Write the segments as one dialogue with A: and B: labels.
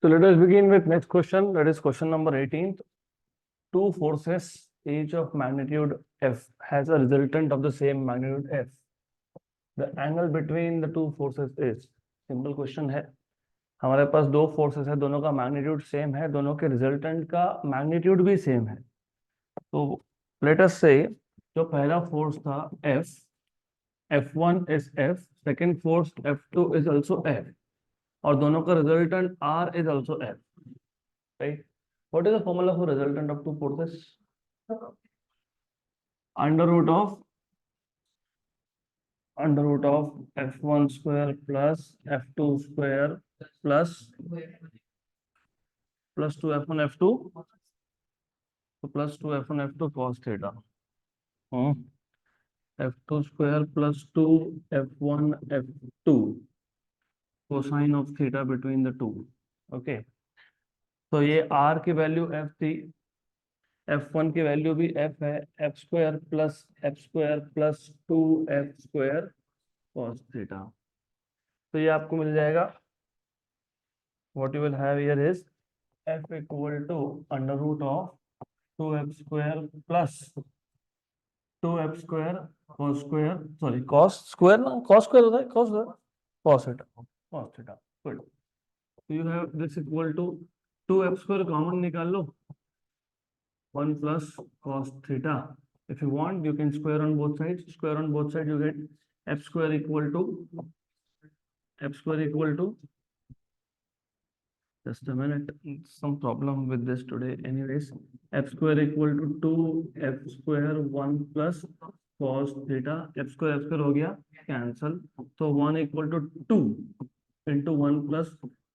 A: So let us begin with next question. That is question number 18th. Two forces, each of magnitude F, has a resultant of the same magnitude F. The angle between the two forces is. Simple question है. हमारे पास दो forces है, दोनों का magnitude same है, दोनों के रिजल्टेंट का मैग्नीट्यूड भी सेम है. तो लेट अस से जो पहला फोर्स था F, F1 is F, second force F2 is also F, और दोनों का resultant R is also F. Right? What is the formula for resultant of two forces? Under root of F1 square plus F2 square plus 2 F1 F2, so plus 2 F1 F2 cos theta. F2 square plus 2 F1 F2 cosine of theta between the two. Okay. तो ये R की value F थी, F1 की value भी F है, F square plus 2F square cos theta. तो ये आपको मिल जाएगा. What you will have here is F equal to under root of 2F square plus 2F square cos square, sorry, cos square होता है, cos theta. Good. So you have this equal to 2F square common निकाल लो, 1 plus cos theta. If you want, you can square on both sides. Square on both sides, you get F square equal to just a minute, some problem with this today. Anyways, F square equal to 2F square 1 plus cos theta. F square हो गया cancel. तो 1 equal to 2 into 1 plus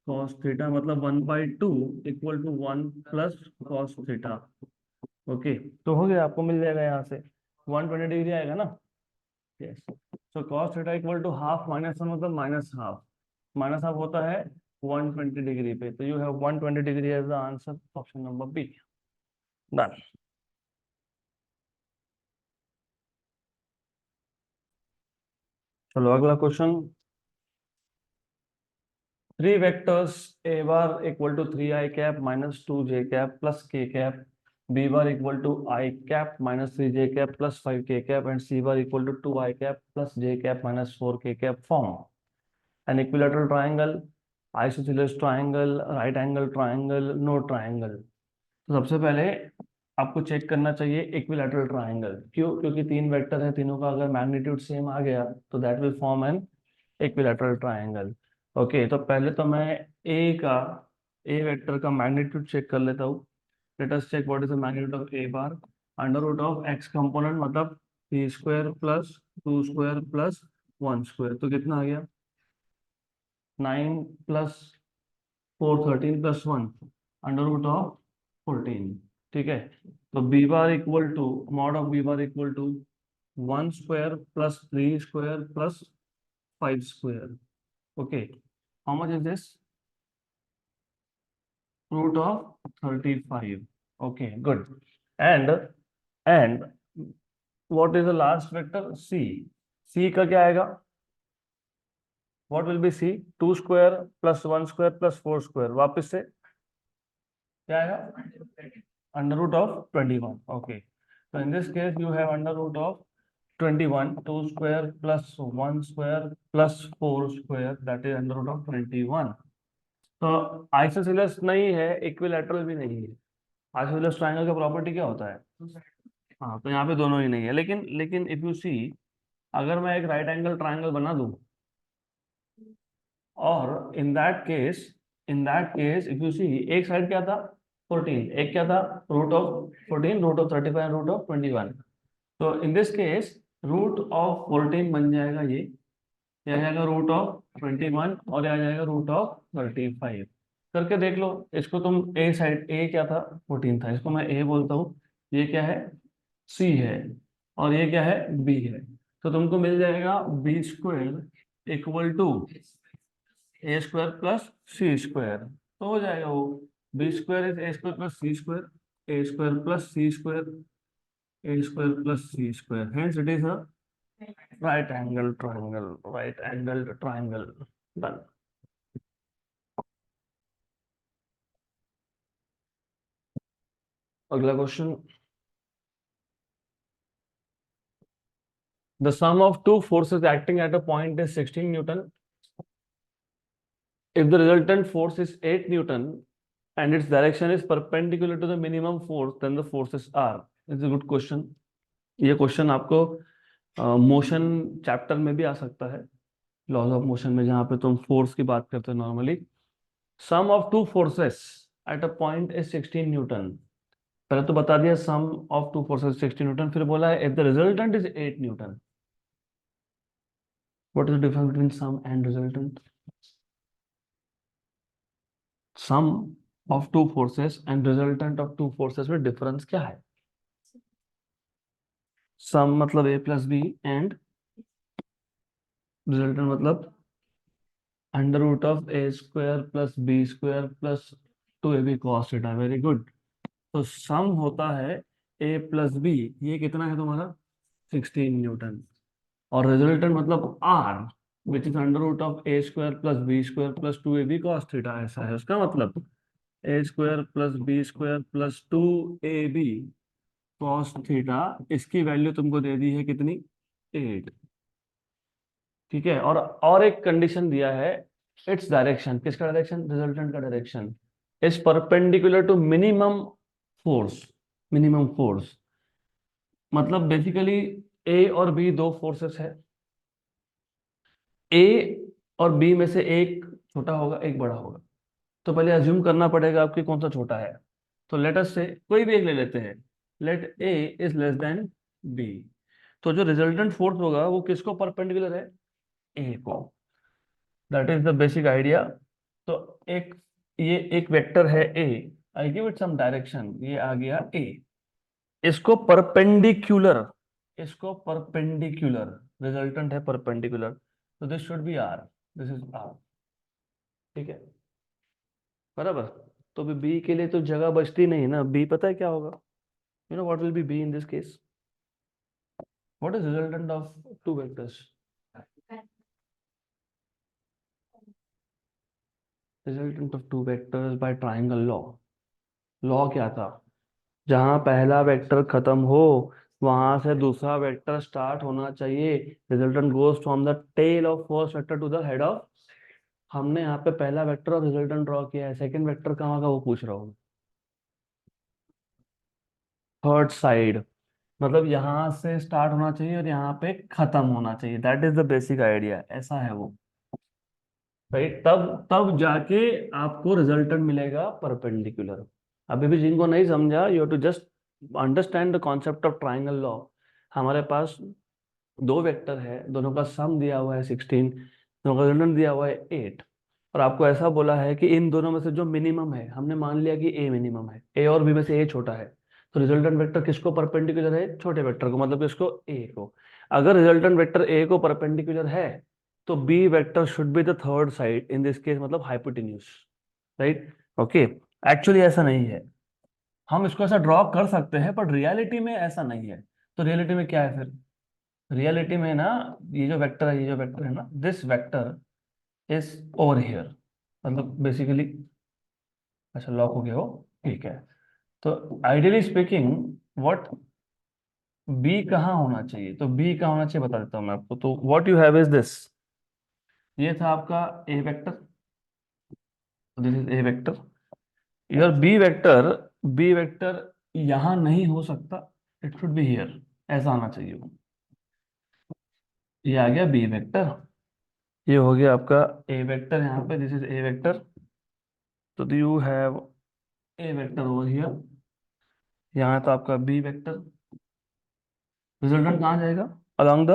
A: cos theta, मतलब 1 by 2 equal to 1 plus cos theta. Okay, तो हो गया, आपको मिल जाएगा यहाँ से 120 डिग्री आएगा ना. Yes. So cos theta equal to half minus 1 मतलब माइनस हाफ होता है 120 डिग्री पे. तो you have 120 degree as the answer, option number B. Done. चलो अगला question. 3 vectors a bar equal to 3i cap minus 2j cap plus k cap, b bar equal to I cap minus 3j cap plus 5k cap, and c bar equal to 2i cap plus j cap minus 4k cap form an equilateral triangle, isosceles triangle, right angle triangle, no triangle. तो सबसे पहले आपको check करना चाहिए equilateral triangle. क्यों? क्योंकि 3 vector है, तीनों का अगर मैग्नीट्यूड सेम आ गया तो that will form an equilateral triangle. Okay, तो पहले तो मैं ए वेक्टर का मैग्नीट्यूड चेक कर लेता हूँ. Let us check what is the magnitude of A bar. Under root of X component मतलब 3 square plus 2 square plus 1 square, तो कितना आ गया 9 plus 4 13 plus 1 under root of 14. ठीक है. तो B bar equal to mod of B bar equal to 1 square plus 3 square plus 5 square. Okay, how much is this? Root of 35. Okay, good. And what is the last vector? C. C का क्या आएगा? What will be C? 2 square plus 1 square plus 4 square. वापस से क्या आएगा? Under root of 21. Okay. So in this case you have under root of 21, 2 square plus 1 square plus 4 square, that is under root of 21. तो isosceles नहीं है, equilateral भी नहीं है. आइसोसेलेस ट्रायंगल का प्रॉपर्टी क्या होता है? हाँ, तो यहाँ पे दोनों ही नहीं है. लेकिन इफ यू सी, अगर मैं एक राइट एंगल ट्रायंगल बना दूं, और in that case if you see, एक साइड क्या था 14, एक क्या था root of 14, root of 35, root of 21. तो in this case root of 14 बन जाएगा ये आ जाएगा रूट ऑफ 21, और आ जाएगा रूट ऑफ 35. करके देख लो इसको तुम. ए साइड ए क्या था 14 था, इसको मैं ए बोलता हूँ. ये क्या है सी है, और ये क्या है बी है. तो तुमको मिल जाएगा B square equal to A square plus C square. तो हो जाएगा वो B square is A square plus C square, A square plus C square, A square plus C square. Hence it is a right angle triangle. Done. अगला question, the sum of two forces acting at a point is 16 newton. If the resultant force is 8 Newton and its direction is perpendicular to the minimum force, then the forces are. It's a good question. ये question आपको motion chapter में भी आ सकता है, laws of motion में, जहां पे तुम फोर्स की बात करते हो normally. Sum of two forces at a point is 16 newton. पहले तो बता दिया sum of two forces 16 newton, फिर बोला है if the resultant is 8 newton. What is the difference between sum and resultant? Sum of two forces and resultant of two forces में difference क्या है? सम मतलब a plus B and resultant मतलब under root of A square plus B square plus 2ab cos theta. Very good. तो सम होता है a plus B, ये कितना है तुम्हारा 16 न्यूटन. और रिजल्टेंट मतलब r which is under root of A square plus B square plus 2ab cos theta. ऐसा है उसका मतलब, A square plus B square plus 2ab cos theta. इसकी वैल्यू तुमको दे दी है कितनी? 8. ठीक है. और एक कंडीशन दिया है, इट्स डायरेक्शन. किसका डायरेक्शन? रिजल्टेंट का direction is perpendicular to minimum force. Minimum force मतलब बेसिकली ए और बी दो फोर्सेस है. ए और बी में से एक छोटा होगा, एक बड़ा होगा. तो पहले अज्यूम करना पड़ेगा आपकी कौन सा छोटा है. तो लेट अस से कोई भी एक ले लेते हैं. Let A is less than B. तो जो रिजल्टेंट फोर्स होगा वो किसको परपेंडिकुलर है? ए को. That is the basic idea. तो एक, ये एक वेक्टर है A, I give it some direction, ये आ गया ए. इसको परपेंडिकुलर, इसको परपेंडिकुलर, रिजल्टेंट है परपेंडिकुलर, तो this should be R. This is R. ठीक है, बराबर. तो बी के लिए तो जगह बचती नहीं ना. बी पता है क्या होगा? You know what will be be in this case? What is resultant of two vectors? Resultant of two vectors bye triangle law. Law क्या था? जहां पहला वेक्टर खत्म हो वहां से दूसरा वेक्टर स्टार्ट होना चाहिए. Resultant goes from the tail of first vector to the head of. हमने यहाँ पे पहला वेक्टर और रिजल्टेंट ड्रॉ किया है, सेकंड वेक्टर कहाँ का वो पूछ रहा हूँ. थर्ड साइड मतलब यहाँ से स्टार्ट होना चाहिए और यहाँ पे खत्म होना चाहिए. That is the basic idea. ऐसा है वो, राइट. तब तब जाके आपको रिजल्टेंट मिलेगा परपेंडिकुलर. अभी भी जिनको नहीं समझा, you have to just understand the concept of triangle law. हमारे पास दो वेक्टर है, दोनों का सम दिया हुआ है 16, दोनों का रिजल्टेंट दिया हुआ है 8. और आपको ऐसा बोला है कि इन दोनों में से जो मिनिमम है, हमने मान लिया कि ए मिनिमम है, ए और बी में से ए छोटा है. तो रिजल्टेंट वेक्टर किसको परपेंडिकुलर है? छोटे वेक्टर को, मतलब किसको? ए को. अगर रिजल्टेंट वेक्टर ए को परपेंडिकुलर है तो B vector should be the third side in this case, मतलब हाइपोटेन्यूज, राइट. ओके. एक्चुअली ऐसा नहीं है. हम इसको ऐसा ड्रॉ कर सकते हैं पर रियलिटी में ऐसा नहीं है. तो रियलिटी में क्या है फिर? रियलिटी में ना, ये जो वेक्टर है, ये जो वेक्टर है ना, this vector is over here. मतलब बेसिकली, अच्छा लॉक हो गया हो, ठीक है. तो आइडियली स्पीकिंग व्हाट, बी कहाँ होना चाहिए? तो बी कहाँ होना चाहिए बता देता हूँ मैं आपको. तो what you have is this. ये था आपका A vector, this is A vector. Your B vector, B vector यहाँ नहीं हो सकता, इट शुड बी हियर. ऐसा आना चाहिए वो. ये आ गया बी वेक्टर. ये हो गया आपका ए वेक्टर. यहाँ पे दिस इज ए वेक्टर. तो you have a vector over here. यहाँ तो आपका बी वेक्टर. रिजल्टेंट कहाँ जाएगा? Along the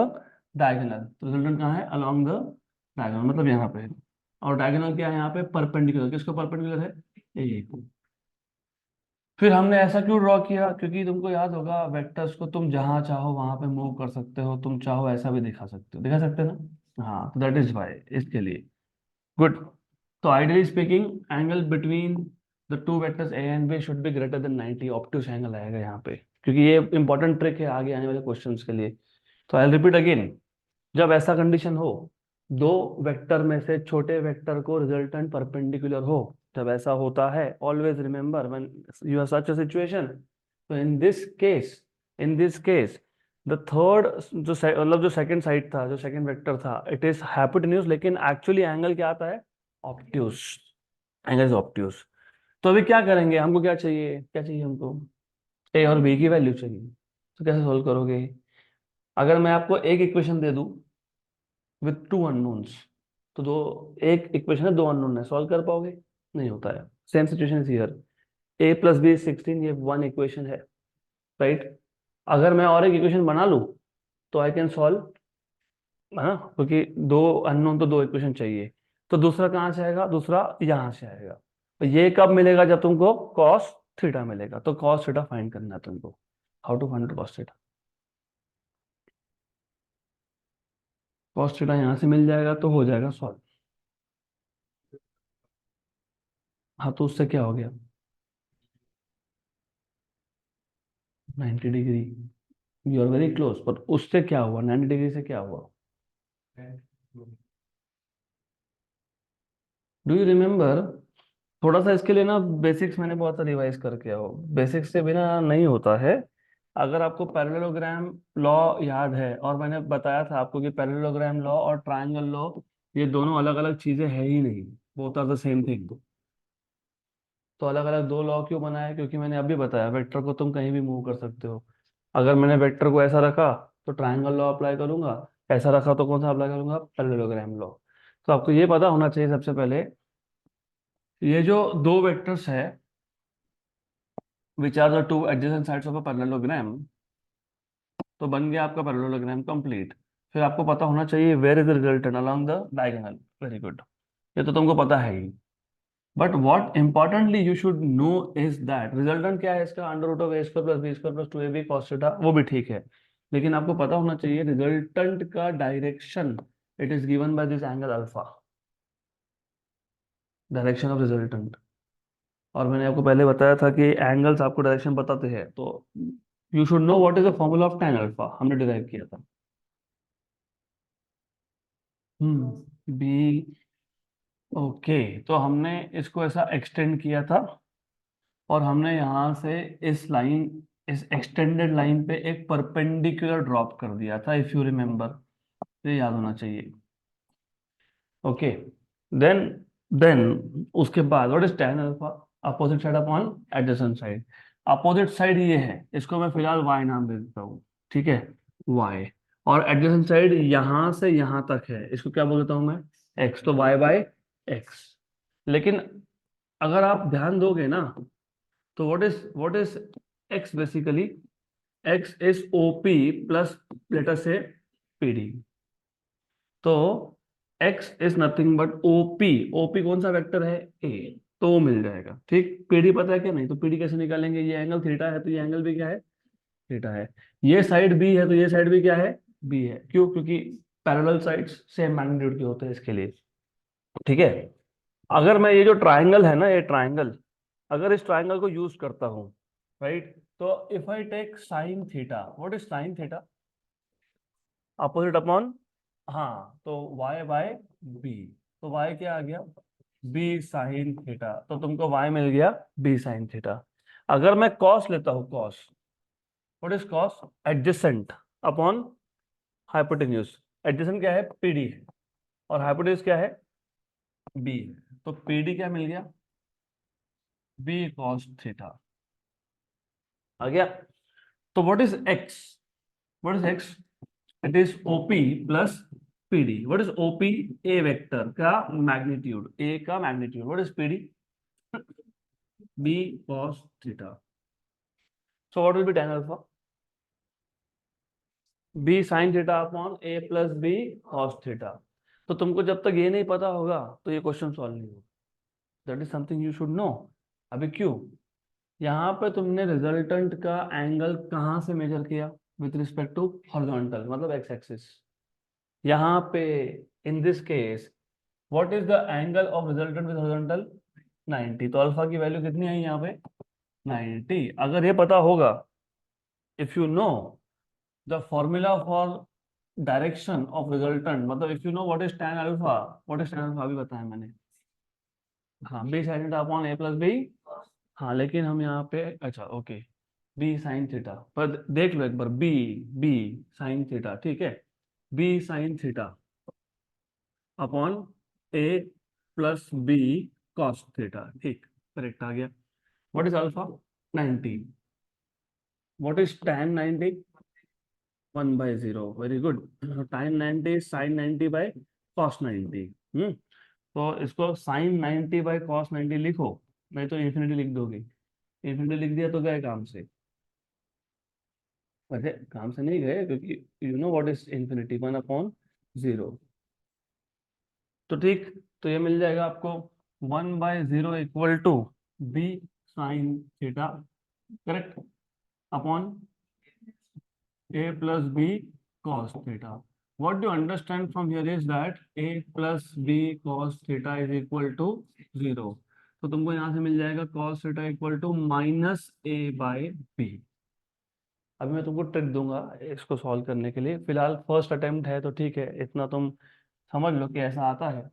A: diagonal. तो रिजल्टेंट कहाँ है? अलोंग द डायगोनल, मतलब यहाँ पे. और डायगोनल क्या है यहाँ पे? परपेंडिकुलर. किसको परपेंडिकुलर है? ए को. फिर हमने ऐसा क्यों ड्रॉ किया? क्योंकि तुमको याद होगा वेक्टर्स को तुम जहां चाहो वहां पे मूव कर सकते हो. तुम चाहो ऐसा भी दिखा सकते हो, दिखा सकते हो ना. हाँ, तो दैट इज वाई, इसके लिए. गुड. तो ideally speaking angle between the two vectors A and B should be greater than 90. Obtuse angle आएगा यहाँ पे, क्योंकि ये इंपॉर्टेंट ट्रिक है आगे आने वाले क्वेश्चंस के लिए. तो आई रिपीट अगेन, जब ऐसा कंडीशन हो, दो वेक्टर में से छोटे वेक्टर को रिजल्टेंट परपेंडिकुलर हो, जब ऐसा होता है, always remember when you have such a situation, तो in this case the third जो मतलब जो सेकंड साइड था, जो सेकंड वेक्टर था, इट इज हाइपोटेन्यूज, लेकिन एक्चुअली एंगल क्या आता है? ऑब्ट्यूज। Angle is obtuse. तो अभी क्या करेंगे? हमको क्या चाहिए? क्या चाहिए हमको? ए और बी की वैल्यू चाहिए। तो कैसे सोल्व करोगे? अगर मैं आपको एक इक्वेशन दे दूं विथ टू अननोन्स, तो दो, एक इक्वेशन है, दो अननोन है, सॉल्व कर पाओगे? नहीं होता है। Same situation is here. A plus B 16, ये वन इक्वेशन है, राइट? अगर मैं और एक इक्वेशन बना लूं तो आई कैन सॉल्व, है ना, क्योंकि दो अननोन तो दो इक्वेशन चाहिए। तो दूसरा कहाँ से आएगा? दूसरा यहाँ से आएगा। तो ये कब मिलेगा? जब तुमको कॉस थीटा मिलेगा। तो कॉस थीटा फाइंड करना है तुमको। How to find cos theta? Cos theta यहाँ से मिल जाएगा तो हो जाएगा सॉल्व। हाँ, तो उससे क्या हो गया? 90 degree. You are very close, पर उससे क्या हुआ? 90 डिग्री से क्या हुआ? Do you remember? थोड़ा सा इसके लिए ना बेसिक्स मैंने बहुत सा रिवाइज करके आओ। बेसिक्स से बिना नहीं होता है। अगर आपको पैरेललोग्राम लॉ याद है, और मैंने बताया था आपको कि पैरेललोग्राम लॉ और ट्रायंगल लॉ, ये दोनों अलग अलग चीजें है ही नहीं, both are the same thing. तो अलग अलग दो लॉ क्यों बनाया? क्योंकि मैंने अभी बताया वेक्टर को तुम कहीं भी मूव कर सकते हो। अगर मैंने वेक्टर को ऐसा रखा तो ट्रायंगल लॉ अप्लाई करूंगा, ऐसा रखा तो कौन सा अप्लाई करूंगा? Parallelogram law. तो आपको ये पता होना चाहिए सबसे पहले, ये जो दो वेक्टर्स है which are the two adjacent sides of a parallelogram, तो बन गया आपका पैरेललोग्राम कंप्लीट। फिर आपको पता होना चाहिए where is the resultant along the diagonal. Very good, ये तो तुमको पता है ही। But what importantly you should know is that resultant क्या है इसका? Under root of A square plus B square plus two A B cos theta, वो भी ठीक है। लेकिन आपको पता होना चाहिए रिजल्टेंट का direction. It is given by this angle alpha, direction of resultant. और मैंने आपको पहले बताया था कि एंगल्स आपको डायरेक्शन बताते हैं, तो you should no what is the formula of tan alpha, हमने डिराइव किया था। बी। ओके, तो हमने इसको ऐसा एक्सटेंड किया था, और हमने यहाँ से इस लाइन, इस एक्सटेंडेड लाइन पे एक परपेंडिकुलर ड्रॉप कर दिया था, इफ यू रिमेम्बर। ये याद होना चाहिए। ओके, देन देन उसके बाद what is tan alpha? Opposite side upon adjacent side. Opposite side ये है, इसको मैं फिलहाल y नाम दे देता हूँ, ठीक है, y। और एडजेसेंट साइड यहाँ से यहाँ तक है, इसको क्या बोल देता हूँ मैं? x। तो y बाय x। लेकिन अगर आप ध्यान दोगे ना, तो what is x basically? x is OP plus लेटर से PD। तो x is nothing but OP। OP कौन सा वेक्टर है? A। तो वो मिल जाएगा, ठीक। PD पता है क्या? नहीं तो PD कैसे निकालेंगे? ये एंगल थीटा है, तो ये एंगल भी क्या है? थीटा है। ये साइड B है, तो ये साइड भी क्या है? B है। क्यों? क्योंकि पैरेलल साइड्स सेम मैग्नीट्यूड के होते हैं इसके लिए, ठीक है। अगर मैं ये जो ट्राइंगल है ना, ये ट्राइंगल, अगर इस ट्राइंगल को यूज करता हूँ, राइट, तो if I take sine theta, what is sine theta? Opposite upon, हाँ, तो y बाय बी। तो y क्या आ गया? b sine theta. तो तुमको y मिल गया b साइन थीटा। अगर मैं cos लेता हूँ, cos, what is cos? Adjacent upon hypotenuse. Adjacent क्या है? pd है, और हाइपोटेन्यूज क्या है? b है। तो pd क्या मिल गया? b cos थीटा आ गया। तो what is x? What is x? It is OP plus PD। What is OP? A vector का मैग्नीट्यूड, ए का magnitude. What is PD? B cos theta. So what will be tan alpha? B sin theta upon A plus B cos theta. तो तुमको जब तक ये नहीं पता होगा तो ये क्वेश्चन सॉल्व नहीं होगा। That is something you should no. अभी क्यों? यहाँ पे तुमने रिजल्टेंट का एंगल कहाँ से मेजर किया? विथ रिस्पेक्ट टू हॉरिजॉन्टल, मतलब एक्स एक्सिस। यहाँ पे इन this case what is the angle of resultant with horizontal? 90। तो अल्फा की वैल्यू कितनी आई यहाँ पे? 90। अगर ये पता होगा, if you know the formula for direction of resultant, मतलब if you know what is tan alpha, what is tan alpha अभी बताया मैंने। हाँ, B sine theta upon A plus B. हाँ, लेकिन हम यहाँ पे, अच्छा ओके, बी साइन थीटा, पर देख लो एक बार, बी बी साइन थीटा, ठीक है, B sine theta upon A plus B cos theta, ठीक, करेक्ट आ गया। What is alpha? 90। What is tan 90? 1/0, very good. tan 90 sin 90 by cos 90। तो इसको sin 90 बाय cos 90 लिखो, नहीं तो इन्फिनिटी लिख दोगे। इन्फिनिटी लिख दिया तो गए काम से। वैसे काम से नहीं गए, क्योंकि you know what is infinity, 1/0। तो ठीक, तो ये मिल जाएगा आपको 1/0 equal to B sine theta, correct, upon a plus b cos theta. What do you understand from here is that a plus b cos theta is equal to 0. तो तुमको यहाँ से मिल जाएगा cos theta equal to minus a by b। अभी मैं तुमको trick दूंगा इसको सॉल्व करने के लिए, फिलहाल फर्स्ट अटेम्प्ट है तो ठीक है, इतना तुम समझ लो कि ऐसा आता है।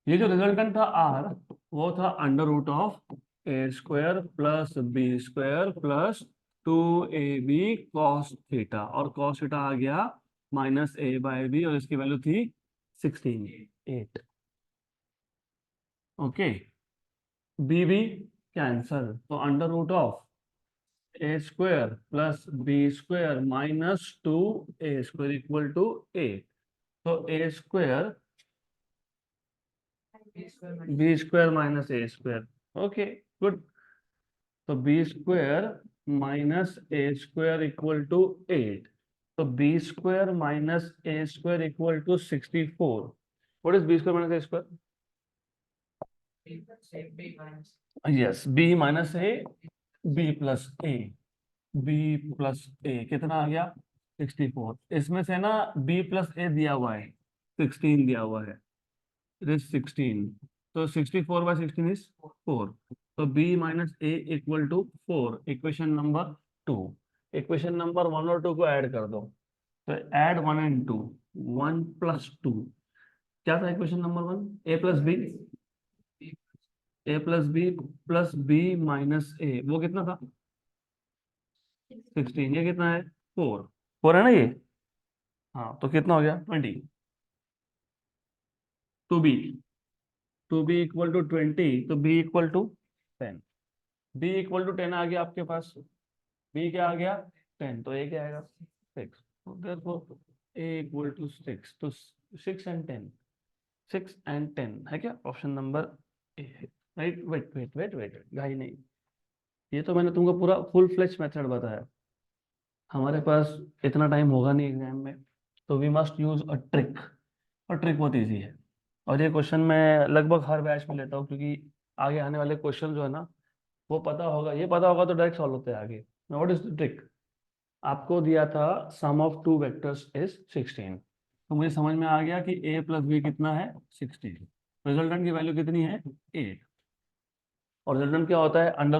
A: ये जो रिजल्टेंट था r, वो था under root of A square plus B square plus 2ab cos theta, और कॉस थीटा आ गया माइनस ए बाई बी, और इसकी वैल्यू थी 16, 8। ओके, बी बी कैंसल, तो under root of A square plus B square minus 2a square equal to 8। तो A square B square minus A square, okay, good. तो B square minus A square equal to 8। तो B square minus A square equal to 64। What is B square minus A square? Yes, B minus A, B plus A, B plus A कितना आ गया? 64। इसमें से ना B plus ए दिया हुआ है, 16 दिया हुआ है, इट इज 16। तो 64/16 इज 4। तो b minus A equal to 4, equation number 2। Equation number 1 और 2 को ऐड कर दो, तो ऐड 1 एंड 2, 1 प्लस 2, क्या था equation number 1? A plus B, A plus B plus B minus A, वो कितना था? 16। ये कितना है? 4। 4 है ना ये? हाँ, तो कितना हो गया? 20। Two b, two b equal to 20, तो b equal to 10। B equal to 10 आ गया आपके पास, बी क्या आ गया? 10, तो ए क्या आएगा? 6। ए इक्वल टू 6, तो 6 and 10, 6 and 10 है क्या? ऑप्शन नंबर ए है, right. Wait wait wait wait, घाई नहीं, ये तो मैंने तुमको पूरा फुल फ्लेश मेथड बताया। हमारे पास इतना टाइम होगा नहीं एग्जाम में, तो we must use a trick, और ट्रिक बहुत इजी है। और ये क्वेश्चन मैं लगभग हर बैच में लेता हूँ, क्योंकि आगे आने वाले क्वेश्चन जो है ना, वो पता होगा, ये पता होगा तो डायरेक्ट सॉल्व होते हैं आगे। What is the trick? आपको दिया था सम ऑफ टू वेक्टर्स इज 16, तो मुझे समझ में आ गया कि a प्लस बी कितना है? 16। रिजल्टेंट की वैल्यू कितनी है? 8। और रिजल्टेंट क्या होता है? Under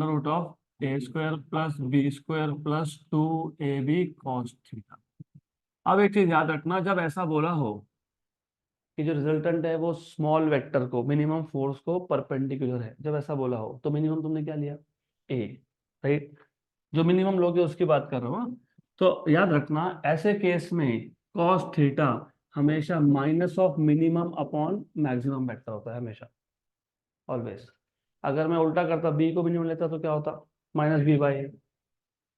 A: root of A square plus B square plus 2ab cos theta. अब एक चीज याद रखना, जब ऐसा बोला हो कि जो रिजल्टेंट है वो स्मॉल वेक्टर को, मिनिमम फोर्स को परपेंडिकुलर है, जब ऐसा बोला हो तो मिनिमम तुमने क्या लिया? ए, राइट। जो मिनिमम लोगे उसकी बात कर रहा हूँ, हाँ? तो याद रखना ऐसे केस में कॉस थीटा हमेशा minus of minimum upon maximum vector होता है, हमेशा, ऑलवेज। अगर मैं उल्टा करता, बी को मिनिमम लेता, तो क्या होता? Minus b by a.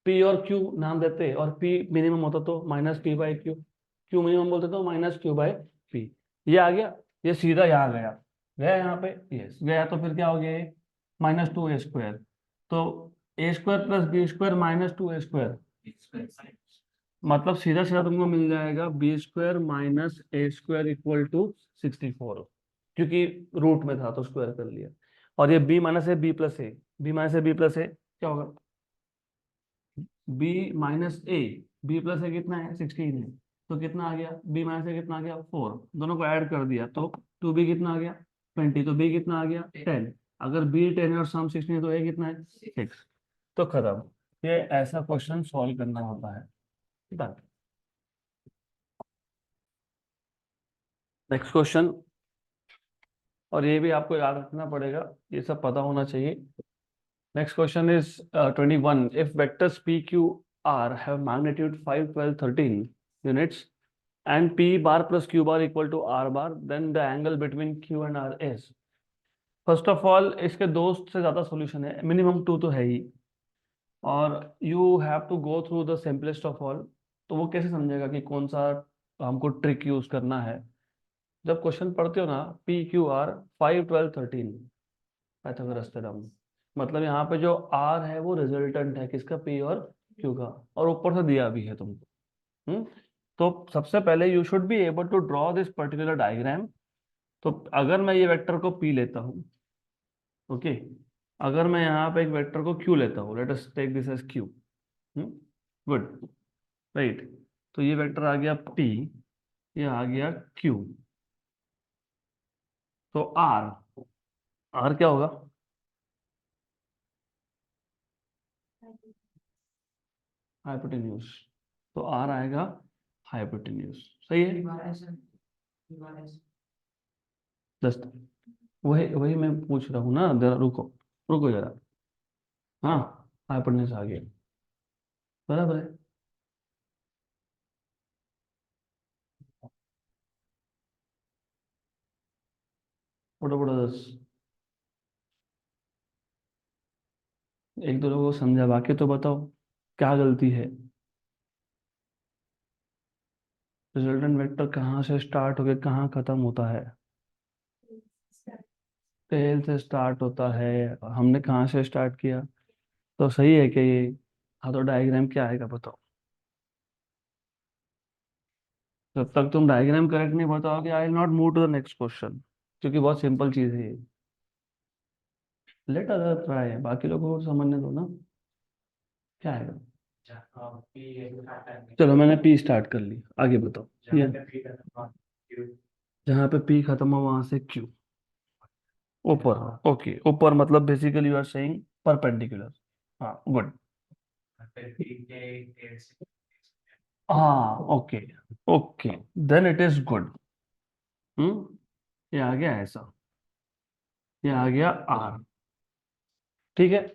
A: P और क्यू नाम देते, और पी मिनिमम होता तो minus p by q, q minimum बोलते तो माइनस क्यू बाई पी। ये आ गया, ये सीधा यहाँ गया, गया यहाँ पे, यस गया, तो फिर क्या हो गया ये? -2a²। तो a² प्लस b² -2a², मतलब सीधा सीधा तुमको मिल जाएगा b² minus a² equal to 64, क्योंकि रूट में था तो स्क्वायर कर लिया। और ये b minus A B plus A, B minus A B plus A क्या होगा? B minus A, B plus A कितना है? 16 है, तो कितना आ गया? बी माइनस ए कितना आ गया? 4। दोनों को ऐड कर दिया तो 2b कितना आ गया? 20। तो बी कितना आ गया? 10। अगर बी 10 है और सम 16 है, तो ए कितना है? 6। तो खत्म। ये ऐसा क्वेश्चन सॉल्व करना होता है। नेक्स्ट क्वेश्चन, और ये भी आपको याद रखना पड़ेगा, ये सब पता होना चाहिए। Next question is 21. If vectors P, Q, R have magnitude 5, 12, 13 units and P bar plus Q bar equal to R bar, then the angle between Q and R is. First of all इसके दो से ज्यादा solution है, minimum to तो है ही, और you have to go through the simplest of all. तो वो कैसे समझेगा कि कौन सा हमको ट्रिक यूज करना है? जब क्वेश्चन पढ़ते हो ना, P Q R 5, 12, 13 Pythagoras theorem, मतलब यहाँ पे जो आर है वो रिजल्टेंट है किसका, पी और क्यू का, और ऊपर से दिया भी है तुमको। हम्म तो सबसे पहले you should be able to draw this particular diagram. तो अगर मैं ये वेक्टर को पी लेता हूँ, ओके, अगर मैं यहाँ पे एक वेक्टर को क्यू लेता हूँ, let us take this as q. Good, right. तो ये वेक्टर आ गया पी, ये आ गया क्यू। तो आर, आर क्या होगा? हाइपोटेन्यूज। तो आर आएगा हाइपोटेन्यूज, सही है। जस्ट वही वही मैं पूछ रहा हूँ ना, जरा रुको, रुको जरा। हाँ, हाइपोटेन्यूज आ गया, बराबर है। बड़ा बड़ा 10, एक दो लोगों को समझा, बाकी तो बताओ क्या गलती है। रिजल्टेंट वेक्टर कहाँ से स्टार्ट होके कहाँ खत्म होता है? टेल से स्टार्ट होता है। हमने कहाँ से स्टार्ट किया? तो सही है कि ये, हाँ, तो डायग्राम क्या आएगा बताओ? जब तक तुम डायग्राम करेक्ट नहीं बताओगे, I will not move to the next question, क्योंकि बहुत सिंपल चीज है ये। लेट अदर ट्राई, बाकी लोगों को समझने दो ना, क्या आएगा। चलो मैंने पी स्टार्ट कर ली, आगे बताओ। ये जहाँ पे पी खत्म हो वहां से क्यू ऊपर। ओके, ऊपर मतलब basically you are saying perpendicular. हाँ, गुड। हाँ, okay, okay, then it is good. ये आ गया ऐसा, ये आ गया आर, ठीक है।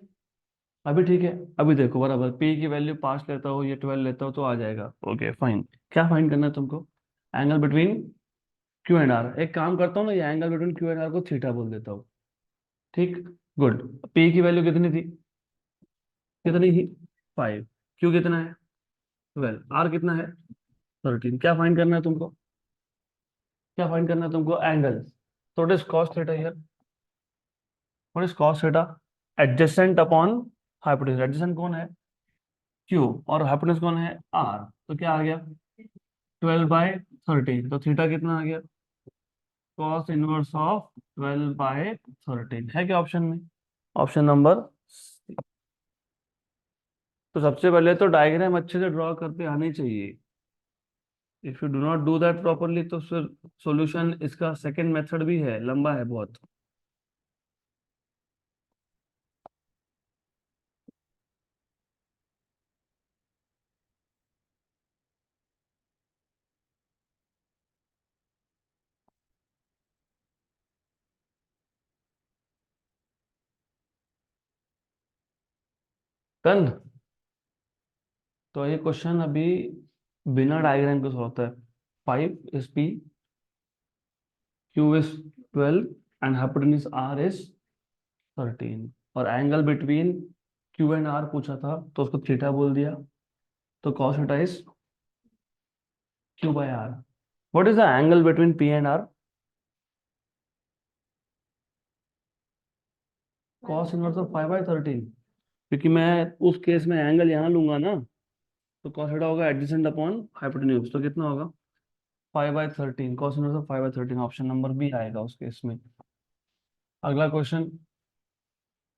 A: अभी ठीक है, अभी देखो बराबर, पी की वैल्यू 5 लेता हो या 12 लेता हो तो आ जाएगा। ओके फाइन, क्या फाइन करना है तुमको? Angle between q and r. एक काम करता हूँ ना, ये angle between q and r को थीटा बोल देता हूँ, ठीक। गुड। पी की वैल्यू कितनी थी? कितनी थी? 5। क्यू कितना है? 12। आर कितना है? 13। क्या फाइंड करना है तुमको? क्या फाइंड करना है तुमको? एंगल। तो it is cos theta here. What is cos theta? Adjacent upon hypotenuse. Adjacent कौन है? क्यू, और हाइपोटेन्यूज कौन है? आर। तो क्या आ गया? 12/13। तो थीटा कितना आ गया? कॉस इनवर्स ऑफ 12/13 है क्या ऑप्शन में? Option number. तो सबसे पहले तो डायग्राम अच्छे से ड्रॉ करते आनी चाहिए। If you do not do that properly तो फिर सॉल्यूशन, इसका सेकंड मेथड भी है, लंबा है बहुत। डन। तो ये क्वेश्चन अभी बिना डायग्राम के होता है। 5 is P, Q is 12 and hypotenuse R is 13, और angle between Q and R पूछा था तो उसको थीटा बोल दिया। तो cos theta is Q by R। What is the angle between P and R? cos inverse of 5/13। क्योंकि मैं उस केस में एंगल यहाँ लूंगा ना, तो cos थीटा होगा एडजेसेंट अपॉन हाइपोटेन्यूज। तो कितना होगा? 5/13। cos inverse of 5/13, option number b आएगा उस केस में। अगला question.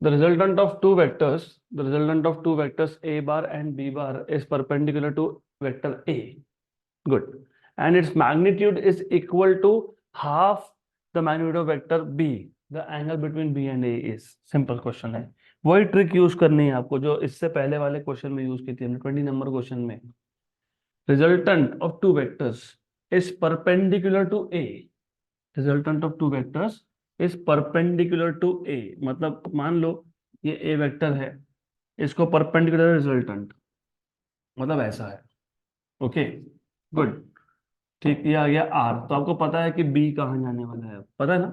A: The resultant of two vectors, the resultant of two vectors A bar and B bar is perpendicular to vector A. Good. And its magnitude is equal to half the magnitude of vector B. The angle between B and A is. Simple question है। वही trick use करनी है आपको जो इससे पहले वाले question में यूज की थी हमने, 20 नंबर क्वेश्चन में। Resultant of two vectors is perpendicular to A. Resultant of two vectors is perpendicular to A। मतलब मान लो ये ए वेक्टर है, इसको परपेंडिकुलर रिजल्टेंट, मतलब ऐसा है। Okay, good. ठीक, ये आ गया आर। तो आपको पता है कि बी कहाँ जाने वाला है, पता है ना?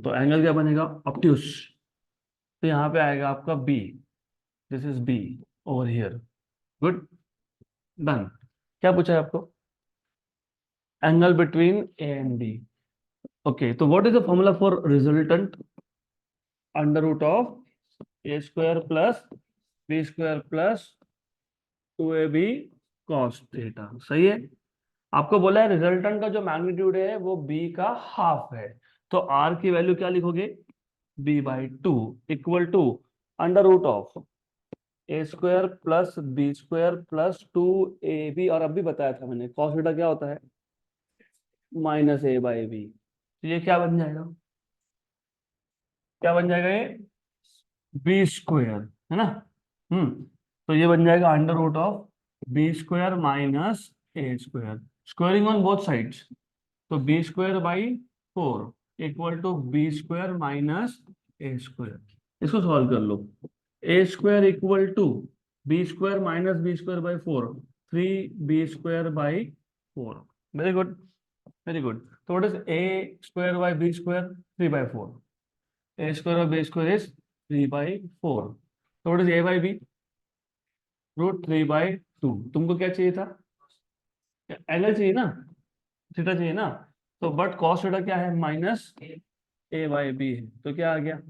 A: तो एंगल क्या बनेगा, ऑब्ट्यूस। तो यहाँ पे आएगा आपका B, this is B over here. Good, done. क्या पूछा है आपको? Angle between A and B. Okay, तो what is the formula for resultant? Under root of A square plus B square plus 2ab cos theta. सही है। आपको बोला है रिजल्टेंट का जो मैग्नीट्यूड है वो बी का हाफ है, तो आर की वैल्यू क्या लिखोगे? b/2 equal to under root of A square plus B square plus 2ab, और अभी बताया था मैंने कॉस थीटा क्या होता है, -a/b। तो ये क्या बन जाएगा, क्या बन जाएगा ये? बी स्क्वायर, है ना? हम्म तो ये बन जाएगा under root of B square minus A square, squaring on both sides. तो B square by 4 equal to B square minus A square. इसको सॉल्व कर लो। A square equal to B square minus B square by 4, 3b² by 4। Very good, very good. तो what is A square by B square? 3/4। A square by B square is 3/4। तो what is A by b? √3/2। तुमको क्या चाहिए था? Angle चाहिए ना, theta चाहिए ना। तो बट कॉस थीटा क्या है, -a/b है, तो क्या आ गया,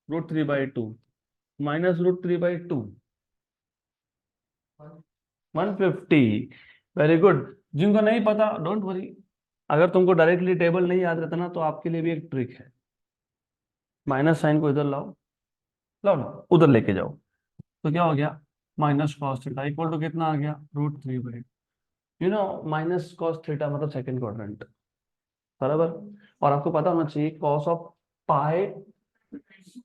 A: -√3/2, -√3/2, 150। Very good. जिनको नहीं पता डोंट वरी, अगर तुमको डायरेक्टली टेबल नहीं याद रहता ना तो आपके लिए भी एक ट्रिक है। माइनस साइन को इधर लाओ, लाओ ना, उधर लेके जाओ। तो क्या हो गया, minus cos theta equal to कितना आ गया, √3/, you know, minus cos theta मतलब सेकंड क्वाड्रेंट, बराबर। और आपको पता होना चाहिए cos of pi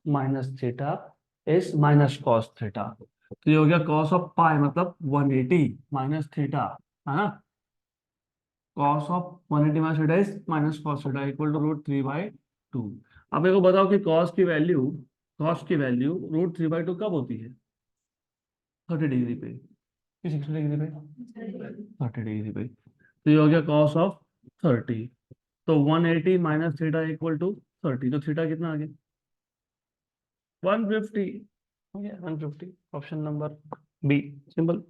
A: minus theta is minus cos theta. तो ये हो गया कॉस ऑफ पाई मतलब 180 माइनस थीटा, है ना? Cos of 180 minus theta is minus cos theta equal to √3/2। अब मेरे को बताओ कि कॉस की वैल्यू √3/2 कब होती है? 30 डिग्री पे कि 60 डिग्री पे? 30 डिग्री पे। तो ये हो गया कॉस ऑफ 30। तो 180 माइनस थीटा इक्वल टू 30, तो थीटा कितना आ गया, 150। हो गया 150, option number b, simple.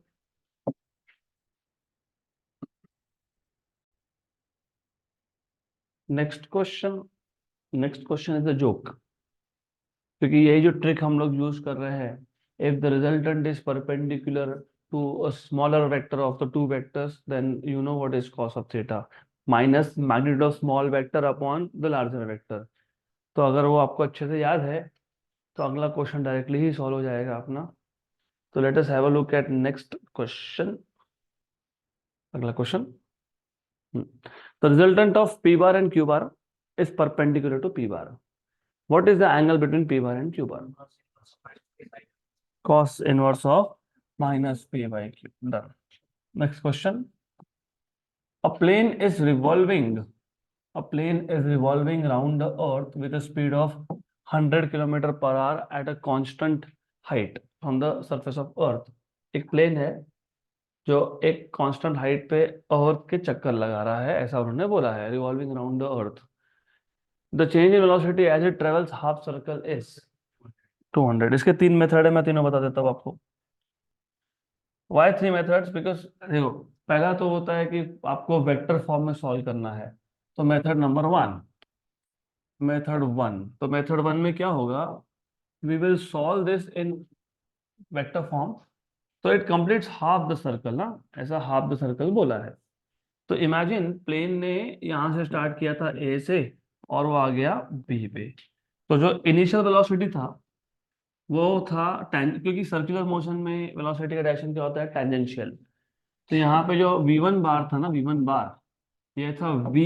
A: Next question, next question is a joke, क्योंकि यही जो ट्रिक हम लोग यूज कर रहे हैं, if the resultant is perpendicular to a smaller vector of the two vectors then you know what is cos of theta, minus magnitude of small vector upon the larger vector. तो अगर वो आपको अच्छे से याद है तो अगला क्वेश्चन डायरेक्टली ही सॉल्व हो जाएगा अपना। तो let us have a look at next question. अगला question, the resultant of p bar and q bar is perpendicular to p bar. What is the angle between p bar and q bar? Cos inverse of minus p by q. Done. Next question. A plane is revolving. A plane is revolving around the earth with a speed of 100 kilometre per hour at a constant height from the surface of earth. एक plane है जो एक constant height पे अर्थ के चक्कर लगा रहा है, ऐसा उन्होंने बोला है, revolving around the earth. The change in velocity as it travels half circle is 200। इसके तीन मेथड है, मैं तीनों बता देता हूँ आपको। Y 3 methods? बिकॉज देखो, पहला तो होता है कि आपको वेक्टर फॉर्म में सॉल्व करना है, तो मेथड नंबर 1, मेथड 1 में क्या होगा, we will solve this in vector form, तो it completes half the circle ना, ऐसा हाफ द सर्कल बोला है। तो इमेजिन प्लेन ने यहां से स्टार्ट किया था ए से और वो आ गया बी पे, तो जो इनिशियल वेलोसिटी था वो था क्योंकि सर्कुलर मोशन में वेलोसिटी का डायरेक्शन क्या होता है, टेंजेंशियल। तो यहाँ पे जो v1 बार था ना, v1 बार, ये था v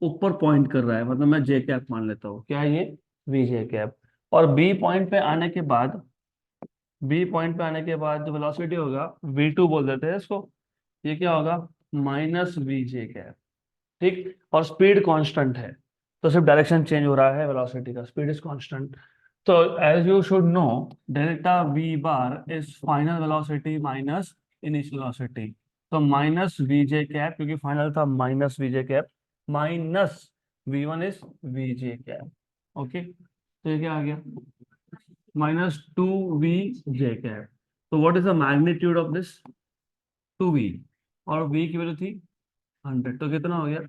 A: ऊपर पॉइंट कर रहा है, मतलब मैं जे कैप मान लेता हूँ, क्या है ये, v जे कैप। और बी पॉइंट पे आने के बाद जो वेलोसिटी होगा v2 बोल देते हैं इसको, ये क्या होगा, -v जे कैप। ठीक, और स्पीड कांस्टेंट है, तो सिर्फ डायरेक्शन चेंज हो रहा है, वेलोसिटी का speed is constant. So as you should know, delta V bar is final velocity minus initial velocity. तो माइनस वीजे कैप, क्योंकि फाइनल था minus VJ cap, minus V1 is VJ cap. Okay, तो ये क्या आ गया, minus two V J cap. तो what is the magnitude of this, two V, और वी की वैल्यू थी 100, तो कितना हो गया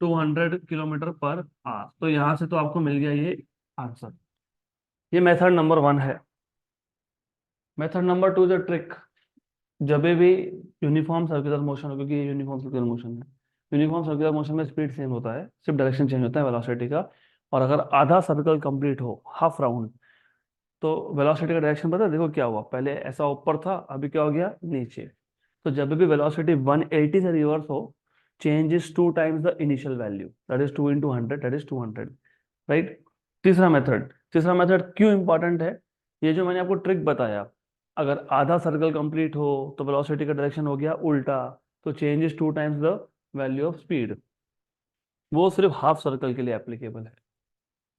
A: 200 किलोमीटर पर आवर. तो यहाँ से तो आपको मिल गया ये आंसर. ये मेथड नंबर 1 है. Method number 2 is a trick. जब भी यूनिफॉर्म सर्कुलर मोशन हो, क्योंकि ये यूनिफॉर्म सर्कुलर मोशन है, यूनिफॉर्म सर्कुलर मोशन में स्पीड सेम होता है, सिर्फ डायरेक्शन चेंज होता है वेलोसिटी का. और अगर आधा सर्कल कंप्लीट हो, हाफ राउंड, तो वेलोसिटी का डायरेक्शन पता है, देखो क्या हुआ, पहले ऐसा ऊपर था, अभी क्या हो गया नीचे. तो जब भी वेलोसिटी 180 से रिवर्स हो, change is 2 times the initial value, that is 2 into 100, that is 200. Right. तीसरा मेथड क्यों इंपॉर्टेंट है, ये जो मैंने आपको ट्रिक बताया, अगर आधा सर्कल कंप्लीट हो तो वेलोसिटी का डायरेक्शन हो गया उल्टा, तो change is 2 times the value of speed. वो सिर्फ हाफ सर्कल के लिए एप्लीकेबल है,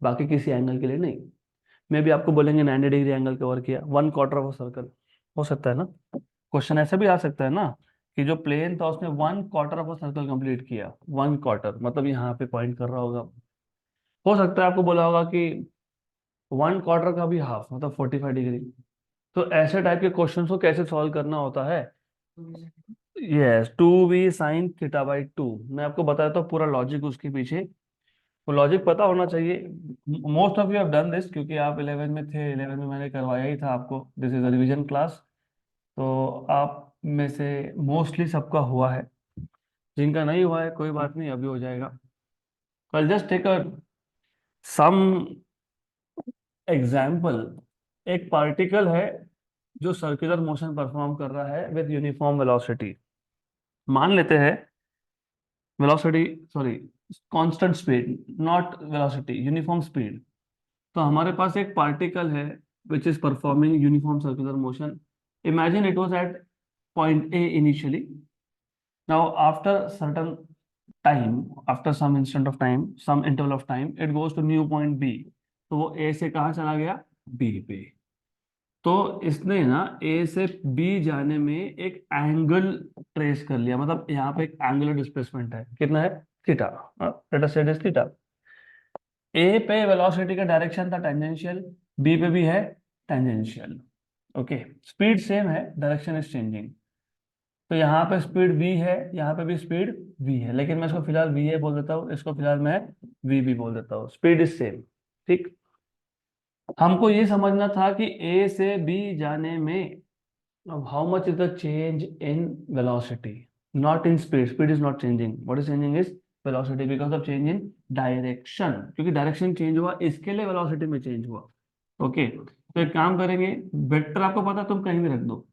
A: बाकी किसी एंगल के लिए नहीं. मे भी आपको बोलेंगे 90 डिग्री एंगल कवर किया, 1/4 ऑफ सर्कल, हो सकता है ना. क्वेश्चन ऐसे भी आ सकता है ना, कि जो प्लेन था उसने 1/4 ऑफ सर्कल कंप्लीट किया, 1/4 मतलब यहाँ पे पॉइंट कर रहा होगा. हो सकता है आपको बोला होगा कि 1/4 का भी हाफ मतलब 45 डिग्री. तो ऐसे टाइप के क्वेश्चंस को कैसे सॉल्व करना होता है, यस, 2v sin θ/2. मैं आपको बताया था पूरा लॉजिक उसके पीछे, वो लॉजिक पता होना चाहिए. Most of you have done this, क्योंकि आप 11 में थे, 11 में मैंने करवाया ही था आपको, this is a revision class. तो आप में से मोस्टली सबका हुआ है, जिनका नहीं हुआ है कोई बात नहीं, अभी हो जाएगा. कल just take a some example. एक पार्टिकल है जो सर्कुलर मोशन परफॉर्म कर रहा है विद यूनिफॉर्म वेलोसिटी. मान लेते हैं velocity, sorry, constant speed, not velocity, uniform speed. तो हमारे पास एक पार्टिकल है which is performing uniform circular motion. Imagine it was at point A initially. Now after certain time, after some instant of time, some interval of time, it goes to new point B. तो वो ए से कहाँ चला गया, B पे. तो इसने ना ए से बी जाने में एक एंगल ट्रेस कर लिया, मतलब यहाँ पे एक एंगुलर डिस्प्लेसमेंट है, कितना है, थीटा. लेट अस से इट इज थीटा. ए पे वेलोसिटी का डायरेक्शन था टेंजेंशियल, बी पे भी है टेंजेंशियल. ओके, स्पीड सेम है, डायरेक्शन इज चेंजिंग. तो यहाँ पे स्पीड v है, यहाँ पे भी स्पीड v है, लेकिन मैं इसको फिलहाल va बोल देता हूँ, इसको फिलहाल मैं vb बोल देता हूँ. Speed is same. ठीक. हमको ये समझना था कि a से b जाने में अब how much is the change in velocity, not in speed. Speed is not changing, what is changing is velocity, because of change in direction. क्योंकि डायरेक्शन चेंज हुआ, इसके लिए वेलोसिटी में चेंज हुआ. ओके, तो एक काम करेंगे, वेक्टर आपको पता है, तुम कहीं भी रख दो.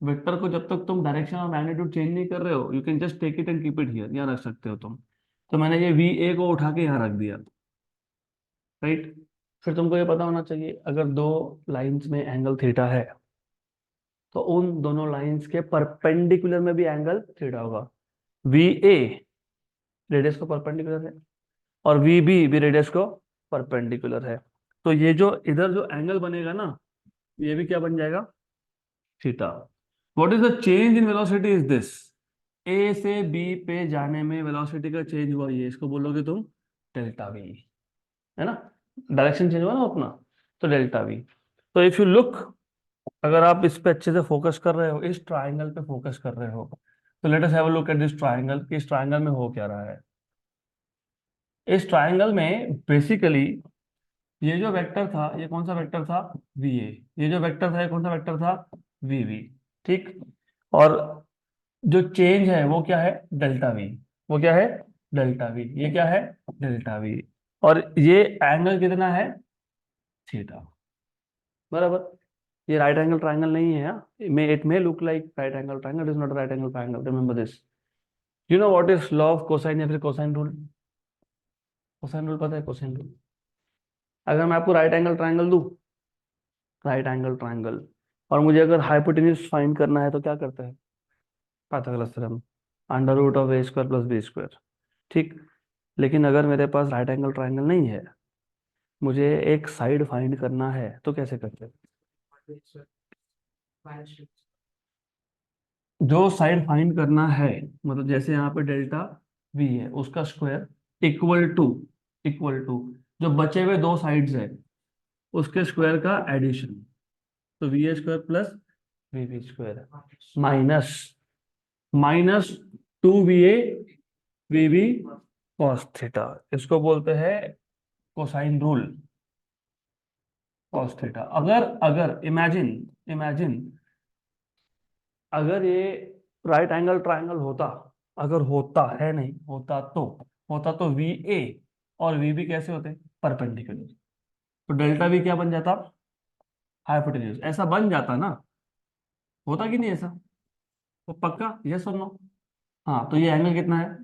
A: वेक्टर को जब तक तुम डायरेक्शन और मैग्नीट्यूड चेंज नहीं कर रहे हो, you can just take it and keep it here, यहाँ रख सकते हो तुम. तो मैंने ये वी ए को उठा के यहाँ रख दिया. राइट. फिर तुमको ये पता होना चाहिए, अगर दो लाइंस में एंगल थीटा है, तो उन दोनों लाइंस के परपेंडिकुलर में भी एंगल थीटा होगा. वी ए रेडियस को परपेंडिकुलर है, और वी बी भी रेडियस को परपेंडिकुलर है. तो ये जो इधर जो एंगल बनेगा ना, ये भी क्या बन जाएगा, theta. What is the change in velocity is this, A से बी पे जाने में वेलोसिटी का चेंज हुआ, ये इसको बोलोगे तुम डेल्टा वी, है ना. डायरेक्शन चेंज हुआ ना अपना, तो डेल्टा वी. तो इफ यू लुक, अगर आप इस पे अच्छे से फोकस कर रहे हो, इस ट्राइंगल पे फोकस कर रहे हो, तो let us have a look at this triangle, कि इस ट्राइंगल में हो क्या रहा है. इस ट्राइंगल में बेसिकली ये जो वेक्टर था, ये कौन सा वेक्टर था, वी ए. ये जो वेक्टर था, ये कौन सा वेक्टर था, वी वी. ठीक. और जो चेंज है वो क्या है, डेल्टा वी. वो क्या है, डेल्टा वी. ये क्या है, डेल्टा वी. और ये एंगल कितना है, थीटा. बराबर. ये राइट एंगल ट्राइंगल नहीं है, may it may look like right angle triangle, is not right angle triangle, remember this. You know what is law of cosine या फिर कोसाइन रूल. कोसाइन रूल पता है, कोसाइन रूल. अगर मैं आपको right angle triangle दूं, right angle triangle, और मुझे अगर हाइपोटेन्यूज फाइंड करना है, तो क्या करते हैं, पाइथागोरस थ्योरम, √a² + b². ठीक. लेकिन अगर मेरे पास राइट एंगल ट्राइंगल नहीं है, मुझे एक साइड फाइंड करना है तो कैसे करते हैं? जो साइड फाइंड करना है, मतलब जैसे यहाँ पे डेल्टा वी है, उसका स्क्वायर इक्वल टू, जो बचे हुए दो साइड्स है उसके स्क्वायर का एडिशन। तो v a square plus v b square minus minus two v a v b cos theta. इसको बोलते हैं कोसाइन रूल, कॉस थीटा। अगर अगर इमेजिन इमेजिन अगर ये राइट एंगल ट्रायंगल होता, अगर होता है, नहीं होता तो वी ए और वी बी कैसे होते? परपेंडिकुलर। तो डेल्टा वी क्या बन जाता? हाइपोटेन्यूज। ऐसा बन जाता ना, होता कि नहीं ऐसा? तो पक्का यस और नो? हाँ, तो ये एंगल कितना है?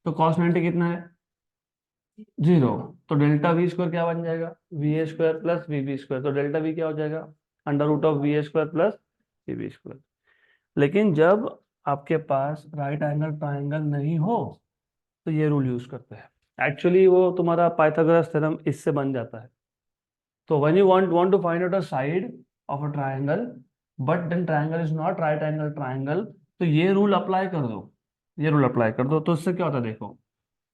A: तो कॉस 90 कितना है? 0। तो डेल्टा वी स्क्वायर क्या बन जाएगा? V a square plus v b square. तो डेल्टा वी क्या हो जाएगा? Under root of v a square plus v b square. लेकिन जब आपके पास राइट एंगल ट्राइंगल नहीं हो तो ये रूल यूज करते हैं। एक्चुअली वो तुम्हारा पाइथागोरस थ्योरम इससे बन जाता है। तो when you want to find out a side of a triangle but then triangle is not right angle triangle, तो ये रूल अप्लाई कर दो। तो इससे क्या होता है देखो,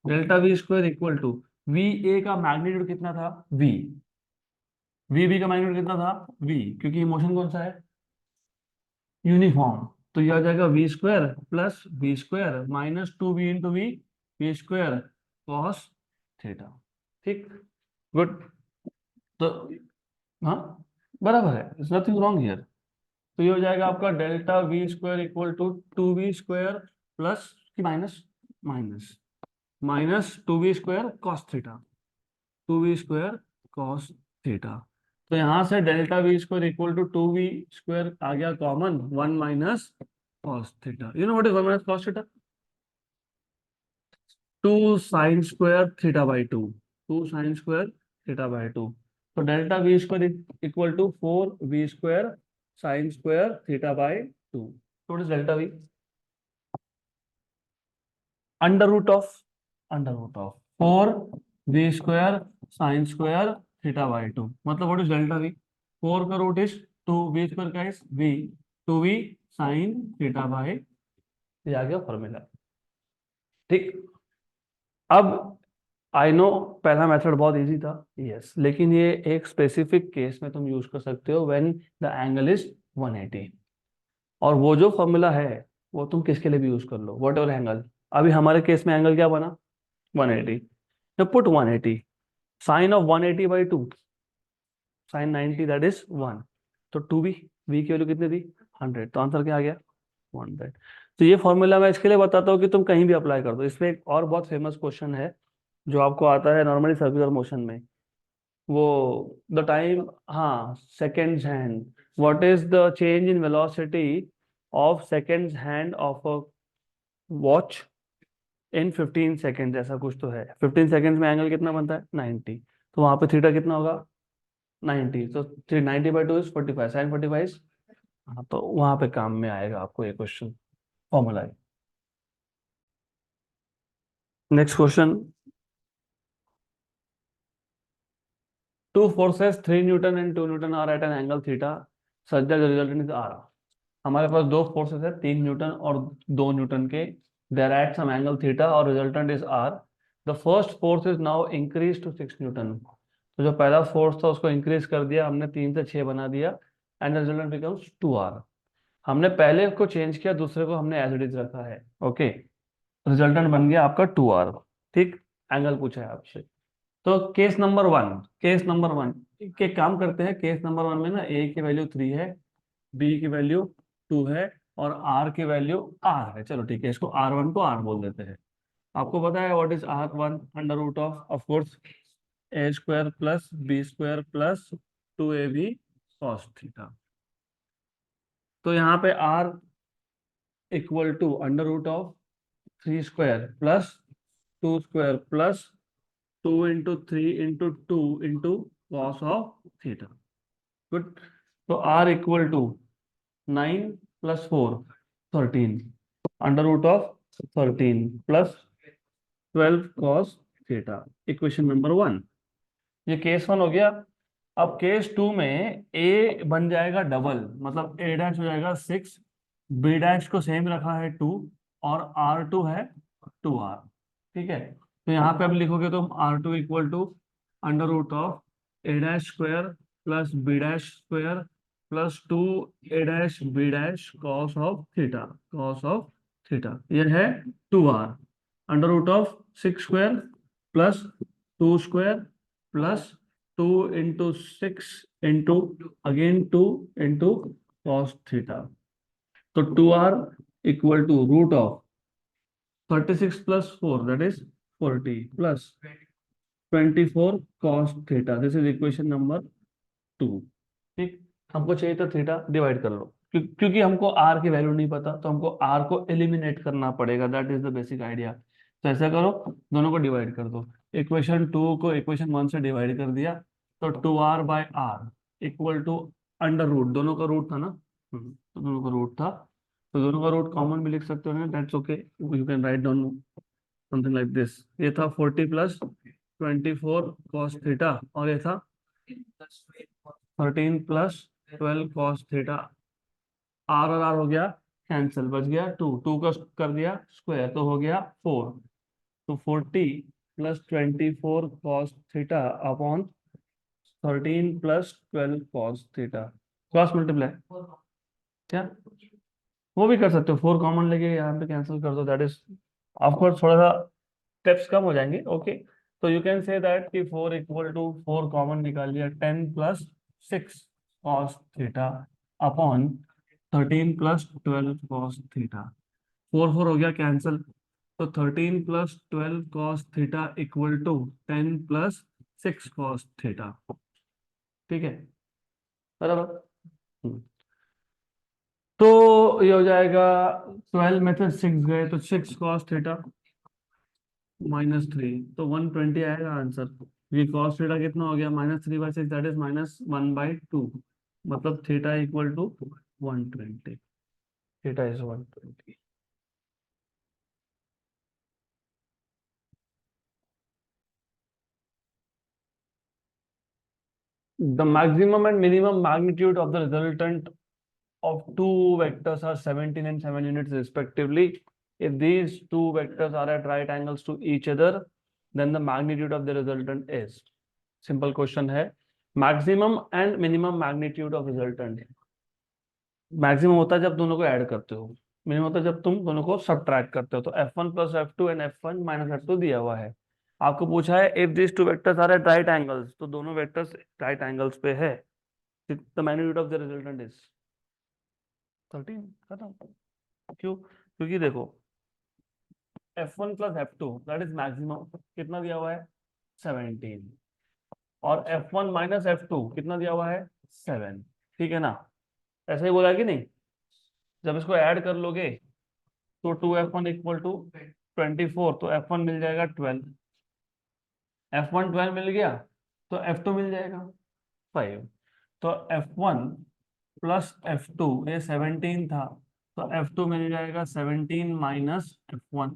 A: delta we square equal to v a का मैग्नीट्यूड कितना था? वी। वी बी का मैग्नीट्यूड कितना था? वी, क्योंकि मोशन कौन सा है? यूनिफॉर्म। तो ये आ जाएगा v square plus v square minus two v into v, v square cos theta. ठीक, गुड। तो हाँ, बराबर है, इट्स नथिंग रॉन्ग हियर। तो ये हो जाएगा आपका delta we square equal to two V square plus की minus minus minus two V square cos theta, two V square cos theta. तो यहां से delta we square equal to two V square आ गया common, one minus cos theta. You know what is one minus cos theta? Two sine square theta by two, two sine square theta by two. तो delta we square equal to four V square sine square theta by two. तो what is delta V? Under root of four V square sine square theta by two. मतलब what is delta V? Four का root is two, V square का is V, two V sine theta by, ये आ गया formula. ठीक। अब I know पहला method बहुत इजी था, यस, लेकिन ये एक स्पेसिफिक केस में तुम यूज कर सकते हो व्हेन द एंगल इज 180। और वो जो फॉर्मूला है वो तुम किसके लिए भी यूज कर लो, वॉट एवर एंगल। अभी हमारे केस में एंगल क्या बना? 180। तो put 180, sine of 180 by two, sine 90 that is 1। तो टू बी, वी की वैल्यू कितनी थी? 100। तो आंसर क्या आ गया? 100। तो ये फॉर्मूला मैं इसके लिए बताता हूँ कि तुम कहीं भी अप्लाई कर दो। इसमें एक और बहुत फेमस क्वेश्चन है जो आपको आता है नॉर्मली सर्कुलर मोशन में, वो द टाइम, हाँ, seconds hand, what is the change in velocity of seconds hand of a watch in 15 second, ऐसा कुछ तो है। 15 सेकेंड्स में एंगल कितना बनता है? 90। तो वहां पे थीटा कितना होगा? 90। तो 390/2 इज 45, साइन 45। हाँ, तो वहां पे काम में आएगा आपको ये क्वेश्चन, फॉर्मूला है। Next question, two forces 3 newton and 2 newton are at an angle theta such that the resultant is r. हमारे पास दो फोर्सेस है, 3 न्यूटन और 2 न्यूटन के, there at some angle theta और resultant is r. The first force is now increase to 6 newton. तो जो पहला फोर्स था उसको इंक्रीज कर दिया हमने, 3 से 6 बना दिया, and the resultant becomes 2r। हमने पहले को चेंज किया, दूसरे को हमने एज इट इज रखा है। ओके, रिजल्टेंट बन गया आपका 2r। ठीक, एंगल पूछा है आपसे। तो केस नंबर वन के काम करते हैं। केस नंबर वन में ना ए की वैल्यू 3 है, बी की वैल्यू 2 है, और आर की वैल्यू आर है। चलो ठीक है, इसको R1 को आर बोल देते हैं। आपको पता है what is R1? Under root of course A square plus B square plus 2ab cos theta. तो यहाँ पे R equal to under root of 3 square plus 2 square plus 2 into 3 into 2 into cos of theta. Good. तो R equal to 9 + 4 13, under root of 13 plus 12 cos theta. Equation number 1। ये case 1 हो गया। अब case 2 में ए बन जाएगा डबल, मतलब ए dash हो जाएगा 6, बी डैश को सेम रखा है 2, और R2 है 2R। ठीक है, तो यहाँ पे अब लिखोगे तुम R2 equal to under root of a dash square plus b dash square plus 2 A dash B dash cos of theta ये है 2R under root of 6 square plus 2 square plus 2 into 6 into again 2 into cos theta. तो 2R equal to root of 36 plus 4 that is 40 plus 24 cos theta. This is equation number 2। ठीक, हमको चाहिए था theta, divide कर लो। क्योंकि हमको are की value नहीं पता तो हमको आर को एलिमिनेट करना पड़ेगा, that is the basic idea. तो ऐसा करो, दोनों को डिवाइड कर दो। इक्वेशन 2 को इक्वेशन 1 से डिवाइड कर दिया, तो 2R/R equal to under root, दोनों का रूट था ना। तो दोनों का रूट था, तो दोनों का रूट कॉमन भी लिख सकते हो ना, that's okay, you can write down something like this. ये था 40 प्लस 24 cos थीटा, और ये था 13 प्लस 12 cos थीटा। आर और आर हो गया कैंसिल, बच गया 2, 2 का कर दिया स्क्वायर तो हो गया 4। तो 40 plus 24 cos theta upon 13 plus 12 cos theta, cross multiply. क्या वो भी कर सकते हो, 4 कॉमन लेके यहाँ पे कैंसिल कर दो, दैट इज ऑफकोर्स थोड़ा सा स्टेप्स कम हो जाएंगे। ओके, तो यू कैन से दैट कि 4 इक्वल टू 4 कॉमन निकाल लिया, 10 plus 6 cos theta upon 13 plus 12 cos theta. 4 4 हो गया कैंसिल, तो 13 plus 12 cos theta equal to 10 plus 6 cos theta. ठीक है, बराबर। हम्म। तो ये हो जाएगा 12 में से 6 गए तो 6 cos थीटा -3, तो 120 आएगा आंसर। ये cos थीटा कितना हो गया, -3/6 दैट इज -1/2, मतलब theta equal to 120। Theta is 120। The maximum and minimum magnitude of the resultant of two vectors are 17 and 7 units respectively. If these two vectors are at right angles to each other, then the magnitude of the resultant is. Simple question है, maximum and minimum magnitude of resultant। Maximum होता है जब दोनों को add करते हो, minimum होता है जब तुम दोनों को सब्ट्रैक्ट करते हो। तो F1 plus F2 and F1 minus F2 दिया हुआ है। आपको पूछा है if this two vectors are at right angles, तो दोनों वेक्टर्स राइट एंगल्स पे है, the magnitude of the resultant is 13। खत्म। क्यों? क्योंकि देखो F1 plus F2 that is maximum, कितना दिया हुआ है 17, और F1 माइनस F2 कितना दिया हुआ है 7। ठीक है ना, ऐसा ही बोला है कि नहीं? जब इसको ऐड कर लोगे तो 2F1 इक्वल टू 24, तो F1 मिल जाएगा 12, F1 12 मिल गया, तो F2 मिल जाएगा 5। तो F1 प्लस F2 ये 17 था, तो F2 मिल जाएगा 17 माइनस F1,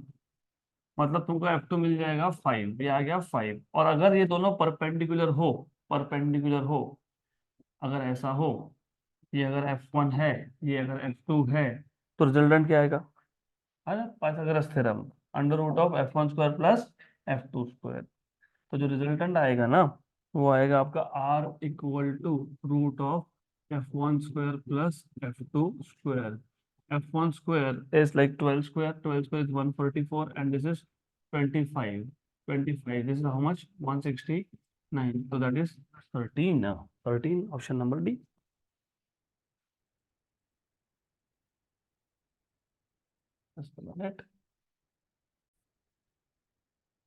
A: मतलब तुमको F2 मिल जाएगा 5, ये आ गया 5। और अगर ये दोनों परपेंडिकुलर हो, अगर ऐसा हो, ये अगर F1 है, ये अगर F2 है, तो रिजल्टेंट क्या आएगा? है ना, Pythagoras theorem, under root of F1 square plus F2 square. तो जो रिजल्टेंट आएगा ना, वो आएगा आपका R equal to root of F1 square plus F2 square. F1 square is like 12 square, 12 square is 144 and this is 25, 25 this is how much 169, so that is 13 now, 13 option number D.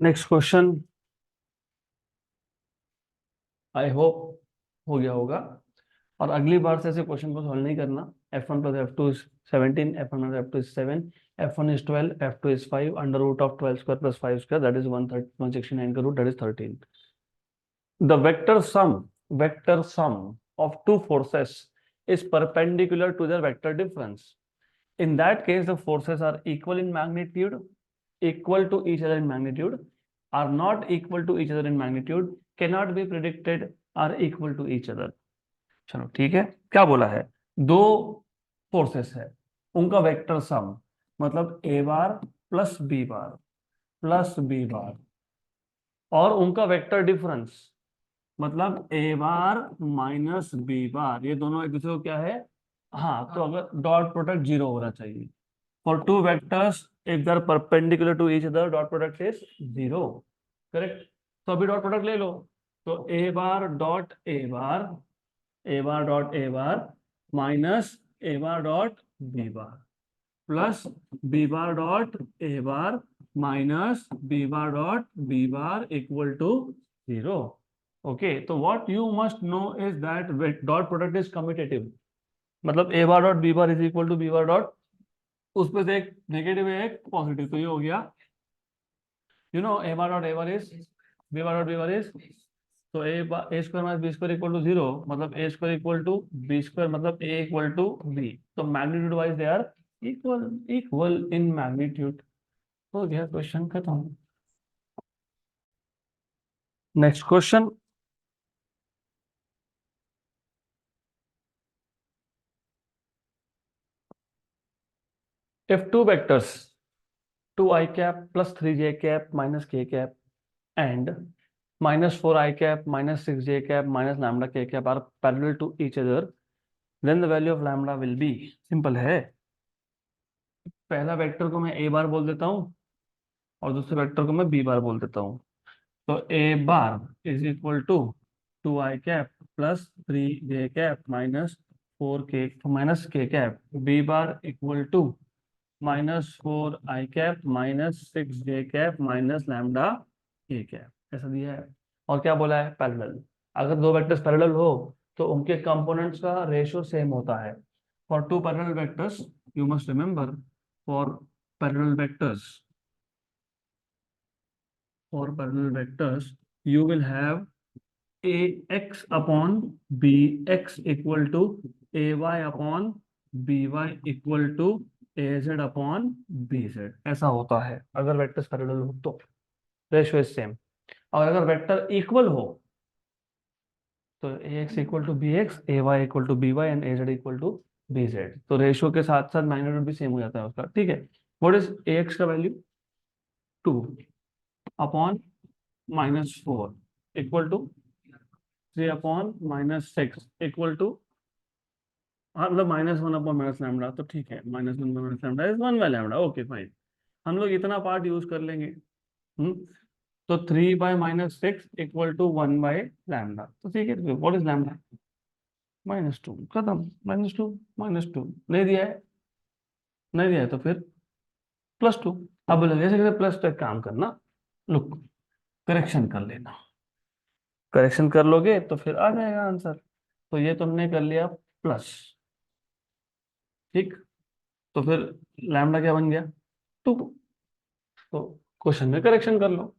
A: Next question, I hope हो गया होगा, और अगली बार से ऐसे question को solve नहीं करना। F1 plus F2 is 17, F1 plus F2 is 7, F1 is 12, F2 is 5, under root of 12 square plus 5 square that is 169 का root that is 13। The vector sum of two forces is perpendicular to their vector difference. In that case, the forces are equal in magnitude, equal to each other in magnitude, are not equal to each other in magnitude, cannot be predicted are equal to each other. चलो ठीक है, क्या बोला है, दो forces है, उनका vector sum, मतलब A bar plus B bar plus B bar, और उनका वेक्टर डिफरेंस, मतलब ए बार माइनस बी बार, ये दोनों एक दूसरे को क्या है, हाँ, तो अगर डॉट प्रोडक्ट जीरो होना चाहिए for two vectors if they are perpendicular to each other, dot product is zero. Correct. तो अभी डॉट प्रोडक्ट ले लो, तो A bar dot A bar, A bar dot A bar minus A bar dot B bar plus B bar dot A bar minus B bar dot B bar equal to zero. Okay, तो what you must know is that dot product is commutative, मतलब A bar dot B bar is equal to b bar dot, उस पे से एक negative है एक positive, तो ये हो गया, you know A bar dot A bar is B bar dot B bar is, तो A square minus B square equal to zero, मतलब A square equal to B square, मतलब ए इक्वल टू बी, तो magnitude wise they are equal, equal in magnitude. हो गया, question खत्म। Next question, if two vectors 2 I cap plus 3 j cap minus k cap and minus 4 I cap minus 6 j cap minus lambda k cap are parallel to each other, then the value of lambda will be, simple है, पहला vector को मैं a बार बोल देता हूँ और दूसरे vector को मैं b बार बोल देता हूँ, तो a bar is equal to 2 I cap plus 3 j cap minus 4 k minus k cap, b bar equal to minus 4 I cap minus 6 j cap minus lambda k cap, ऐसा दिया है। और क्या बोला है, पैरेलल, अगर दो वेक्टर्स पैरेलल हो तो उनके कंपोनेंट्स का रेशियो सेम होता है। For two parallel vectors you must remember, for parallel vectors, for parallel vectors you will have ax upon bx equal to ay upon by equal to az upon bz, ऐसा होता है अगर vectors parallel हो तो, ratio is same. और अगर vector equal हो तो ax equal to bx, ay equal to by and az equal to bz, तो रेशियो के साथ साथ मैग्नीट्यूड भी सेम हो जाता है उसका, ठीक है। व्हाट इज ax का value, 2 upon minus 4 equal to 3 upon minus 6 equal to, हाँ मतलब माइनस 1 अपॉन माइनस लैम्डा, तो ठीक है, minus 1 minus lambda is 1 by lambda, okay fine, हम लोग इतना पार्ट यूज कर लेंगे। तो 3 बाय minus 6 equal to 1 by lambda, तो ठीक है, व्हाट इज लैम्डा, -2, खत्म, -2 नहीं दिया है, नहीं दिया है तो फिर +2। अब बोले जैसे कैसे प्लस, तो एक काम करना, लुक, करेक्शन कर लेना, करेक्शन कर लोगे तो फिर आ जाएगा आंसर। तो ये तुमने कर लिया प्लस, ठीक, तो फिर लैम्डा क्या बन गया, 2, तो क्वेश्चन में करेक्शन कर लो।